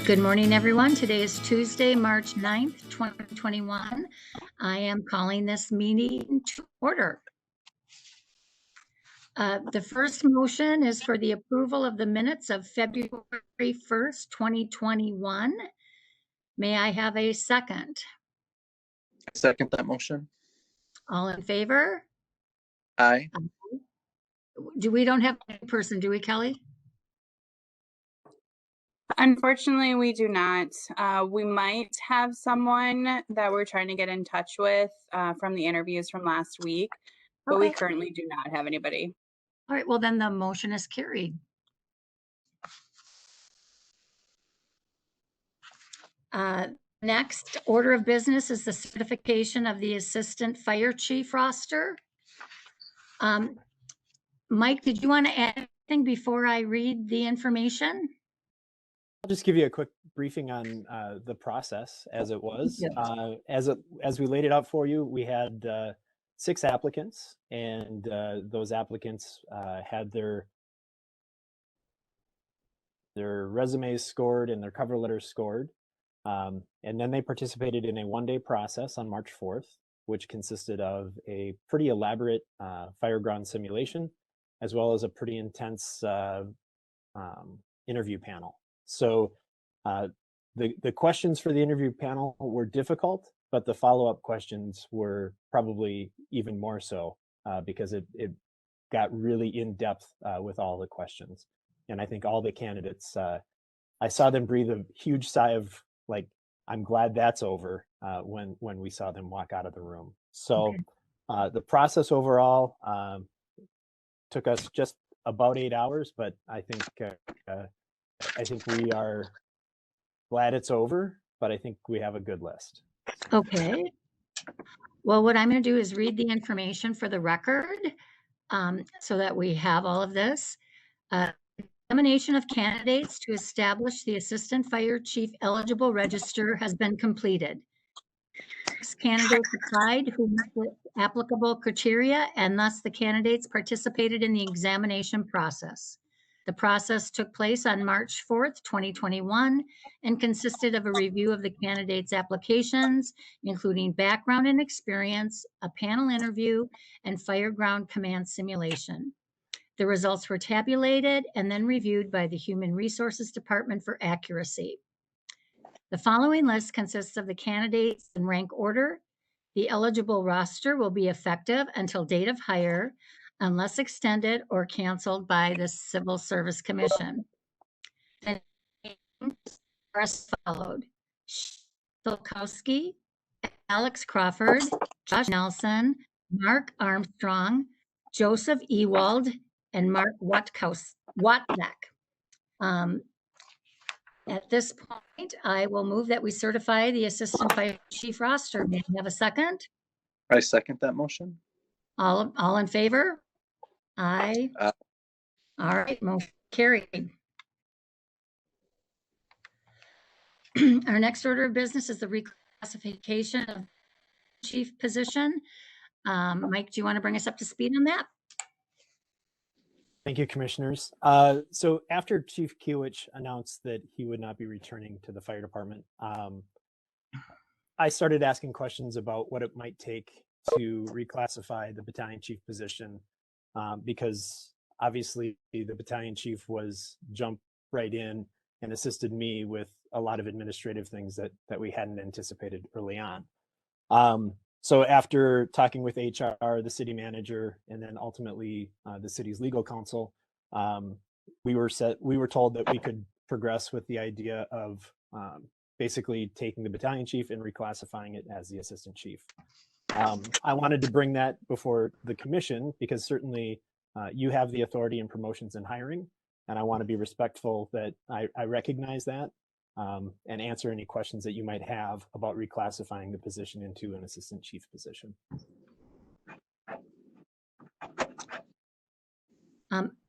Good morning, everyone. Today is Tuesday, March 9th, 2021. I am calling this meeting to order. The first motion is for the approval of the minutes of February 1st, 2021. May I have a second? I second that motion. All in favor? Aye. We don't have a person, do we, Kelly? Unfortunately, we do not. We might have someone that we're trying to get in touch with from the interviews from last week, but we currently do not have anybody. All right, well, then the motion is carried. Next order of business is the certification of the Assistant Fire Chief roster. Mike, did you want to add anything before I read the information? I'll just give you a quick briefing on the process as it was. As we laid it out for you, we had 6 applicants, and those applicants had their resumes scored and their cover letters scored. And then they participated in a one-day process on March 4th, which consisted of a pretty elaborate fire ground simulation, as well as a pretty intense interview panel. So the questions for the interview panel were difficult, but the follow-up questions were probably even more so because it got really in-depth with all the questions. And I think all the candidates, I saw them breathe a huge sigh of like, I'm glad that's over when we saw them walk out of the room. So the process overall took us just about 8 hours, but I think we are glad it's over, but I think we have a good list. Okay. Well, what I'm going to do is read the information for the record so that we have all of this. Examination of candidates to establish the Assistant Fire Chief eligible register has been completed. 6 candidates applied who met the applicable criteria, and thus the candidates participated in the examination process. The process took place on March 4th, 2021, and consisted of a review of the candidates' applications, including background and experience, a panel interview, and fire ground command simulation. The results were tabulated and then reviewed by the Human Resources Department for accuracy. The following list consists of the candidates in rank order. The eligible roster will be effective until date of hire, unless extended or canceled by the Civil Service Commission. The names are as followed: Stolkowski, Alex Crawford, Josh Nelson, Mark Armstrong, Joseph Ewald, and Mark Watzak. At this point, I will move that we certify the Assistant Fire Chief roster. May I have a second? I second that motion. All in favor? Aye. All right, motion carried. Our next order of business is the reclassification of chief position. Mike, do you want to bring us up to speed on that? Thank you, commissioners. So after Chief Kiewicz announced that he would not be returning to the fire department, I started asking questions about what it might take to reclassify the battalion chief position, because obviously the battalion chief was jumped right in and assisted me with a lot of administrative things that we hadn't anticipated early on. So after talking with HR, the city manager, and then ultimately the city's legal counsel, we were told that we could progress with the idea of basically taking the battalion chief and reclassifying it as the assistant chief. I wanted to bring that before the commission because certainly you have the authority in promotions and hiring, and I want to be respectful that I recognize that. And answer any questions that you might have about reclassifying the position into an assistant chief position.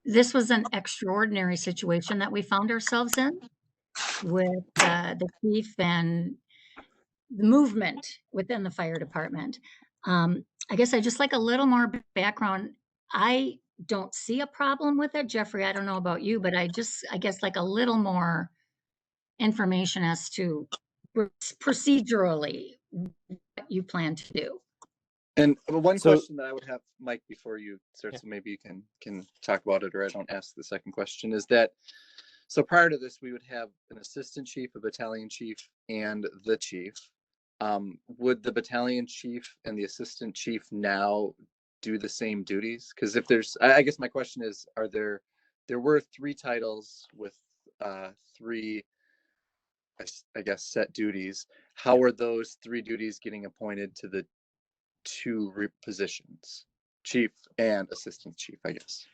This was an extraordinary situation that we found ourselves in with the chief and the movement within the fire department. I guess I just like a little more background. I don't see a problem with it. Jeffrey, I don't know about you, but I guess like a little more information as to procedurally what you plan to do. And one So- question that I would have, Mike, before you start, Yeah. so maybe you can talk about it, or I don't ask the second question, is that, so prior to this, we would have an assistant chief, a battalion chief, and the chief. Would the battalion chief and the assistant chief now do the same duties? Because if there's, I guess my question is, there were 3 titles with 3, I guess, set duties. How are those 3 duties getting appointed to the 2 positions, chief and assistant chief, I guess?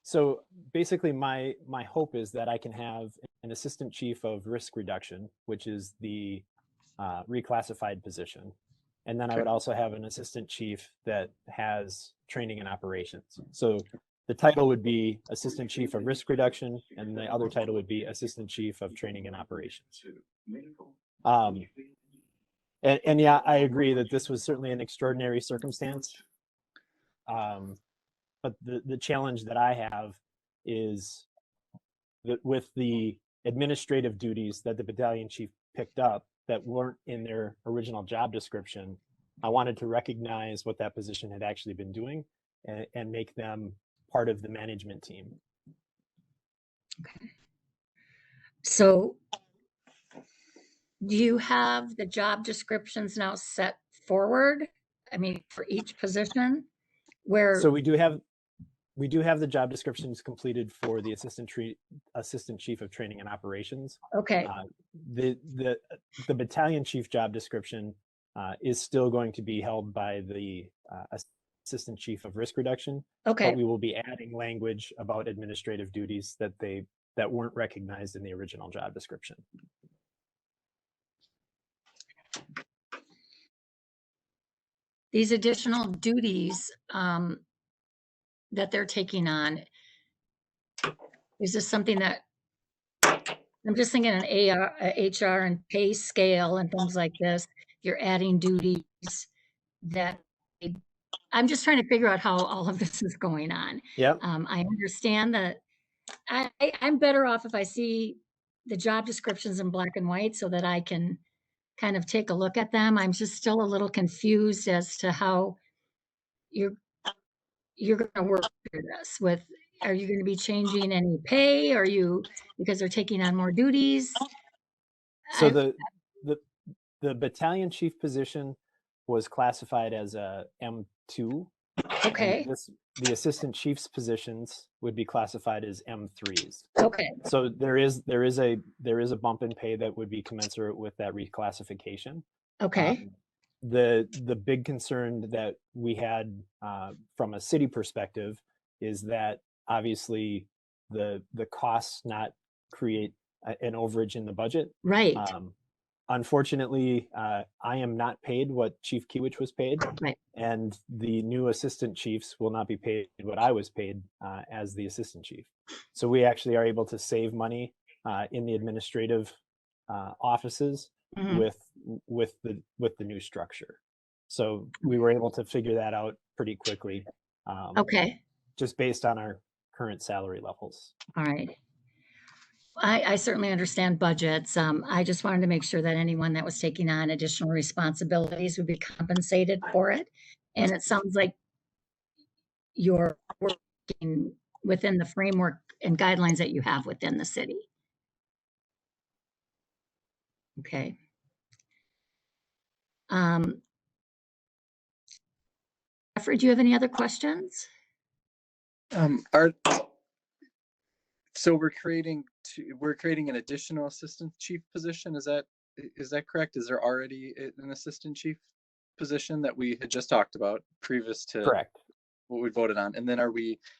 So basically, my hope is that I can have an assistant chief of risk reduction, which is the reclassified position. And then I would Okay. also have an assistant chief that has training and operations. So the title would be assistant chief of risk reduction, and the other title would be assistant chief of training and operations. And yeah, I agree that this was certainly an extraordinary circumstance. But the challenge that I have is that with the administrative duties that the battalion chief picked up that weren't in their original job description, I wanted to recognize what that position had actually been doing and make them part of the management team. So do you have the job descriptions now set forward? I mean, for each position where, So we do have the job descriptions completed for the assistant chief of training and operations. okay, The battalion chief job description is still going to be held by the assistant chief of risk reduction, okay, but we will be adding language about administrative duties that weren't recognized in the original job description. these additional duties that they're taking on, is this something that, I'm just thinking an HR and pay scale and things like this, you're adding duties that, I'm just trying to figure out how all of this is going on. Yep. I understand that I'm better off if I see the job descriptions in black and white so that I can kind of take a look at them. I'm just still a little confused as to how you're going to work through this with, are you going to be changing any pay? Are you, because they're taking on more duties? So I- the battalion chief position was classified as a M2. Okay, And the assistant chief's positions would be classified as M3s. okay, So there is a bump in pay that would be commensurate with that reclassification. okay, The big concern that we had from a city perspective is that obviously the costs not create an overage in the budget. right, Unfortunately, I am not paid what Chief Kiewicz was paid, right. and the new assistant chiefs will not be paid what I was paid as the assistant chief. So we actually are able to save money in the administrative offices Mhm. with the new structure. So we were able to figure that out pretty quickly, Okay, just based on our current salary levels. all right. I certainly understand budgets. I just wanted to make sure that anyone that was taking on additional responsibilities would be compensated for it. And it sounds like you're working within the framework and guidelines that you have within the city. Okay. Jeffrey, do you have any other questions? So we're creating an additional assistant chief position. Is that correct? Is there already an assistant chief position that we had just talked about previous to Correct. what we voted on? And then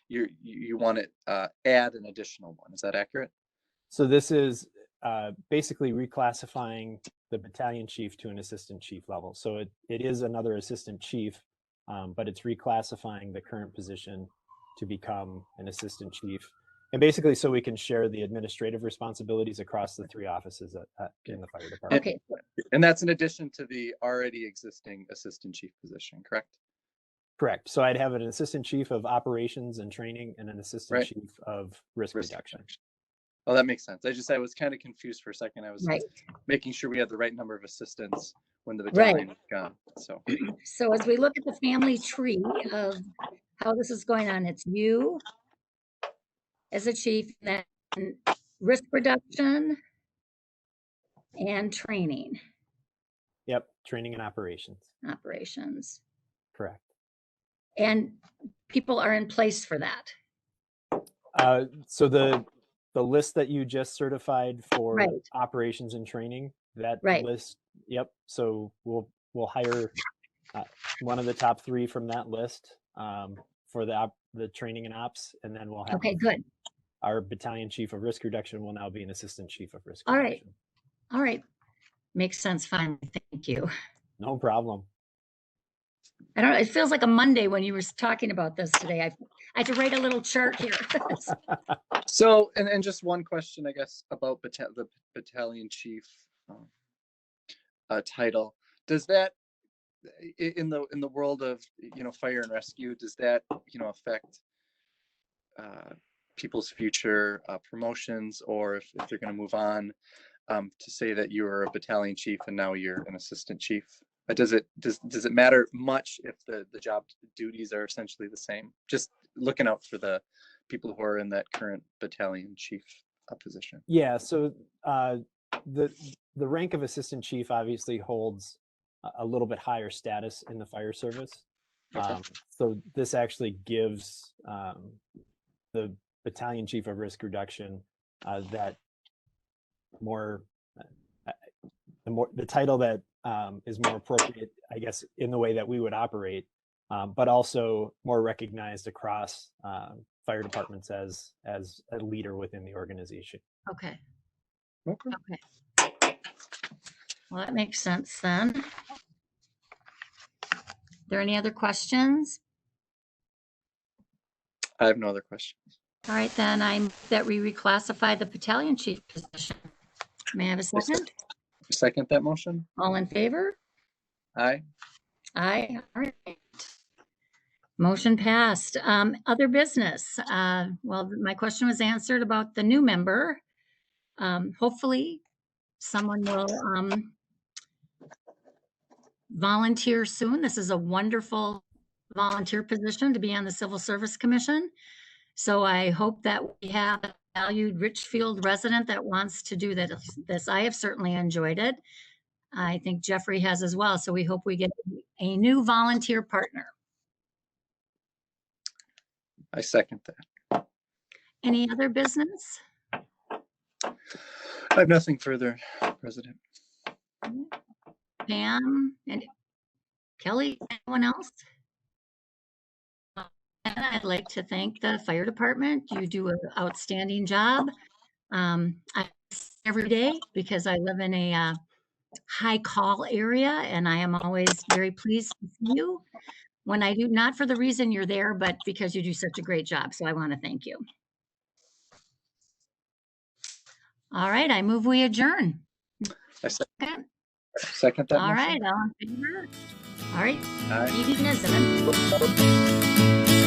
you want to add an additional one? Is that accurate? So this is basically reclassifying the battalion chief to an assistant chief level. So it is another assistant chief, but it's reclassifying the current position to become an assistant chief. And basically so we can share the administrative responsibilities across the 3 offices in the fire department. Okay, And that's in addition to the already existing assistant chief position, correct? Correct. So I'd have an assistant chief of operations and training and an assistant Right. chief of risk reduction. Oh, that makes sense. I was kind of confused for a second. I was Right. making sure we had the right number of assistants when the Right. battalion was gone. So, So as we look at the family tree of how this is going on, it's you as a chief, then risk reduction and training Yep, training and operations. operations. Correct. And people are in place for that. So the list that you just certified for Right. operations and training, that Right. list, yep. So we'll hire one of the top 3 from that list for the training and ops, and then we'll have Okay, good. our battalion chief of risk reduction will now be an assistant chief of risk All right. reduction. All right. Makes sense. Fine. Thank you. No problem. I don't know. It feels like a Monday when you were talking about this today. I had to write a little chart here. so, and just one question, I guess, about the battalion chief title. Does that, in the world of fire and rescue, does that affect people's future promotions, or if they're going to move on to say that you're a battalion chief and now you're an assistant chief? Does it matter much if the job duties are essentially the same? Just looking out for the people who are in that current battalion chief position. Yeah. So the rank of assistant chief obviously holds a little bit higher status in the fire service. So this actually gives the battalion chief of risk reduction that the title that is more appropriate, I guess, in the way that we would operate, but also more recognized across fire departments as a leader within the organization. Okay. Okay. Okay. Well, that makes sense then. Are there any other questions? I have no other questions. All right, then I move that we reclassify the battalion chief position. May I have a second? Second that motion. All in favor? Aye. Aye. All right. Motion passed. Other business. Well, my question was answered about the new member. Hopefully someone will volunteer soon. This is a wonderful volunteer position to be on the Civil Service Commission. So I hope that we have a valued Richfield resident that wants to do this. I have certainly enjoyed it. I think Jeffrey has as well. So we hope we get a new volunteer partner. I second that. Any other business? I have nothing further, President. Pam and Kelly, anyone else? And I'd like to thank the fire department. You do an outstanding job. I every day because I live in a high call area, and I am always very pleased to see you when I do, not for the reason you're there, but because you do such a great job. So I want to thank you. All right, I move we adjourn. I second that All motion. right, all in favor? All right, Aye. meeting is adjourned.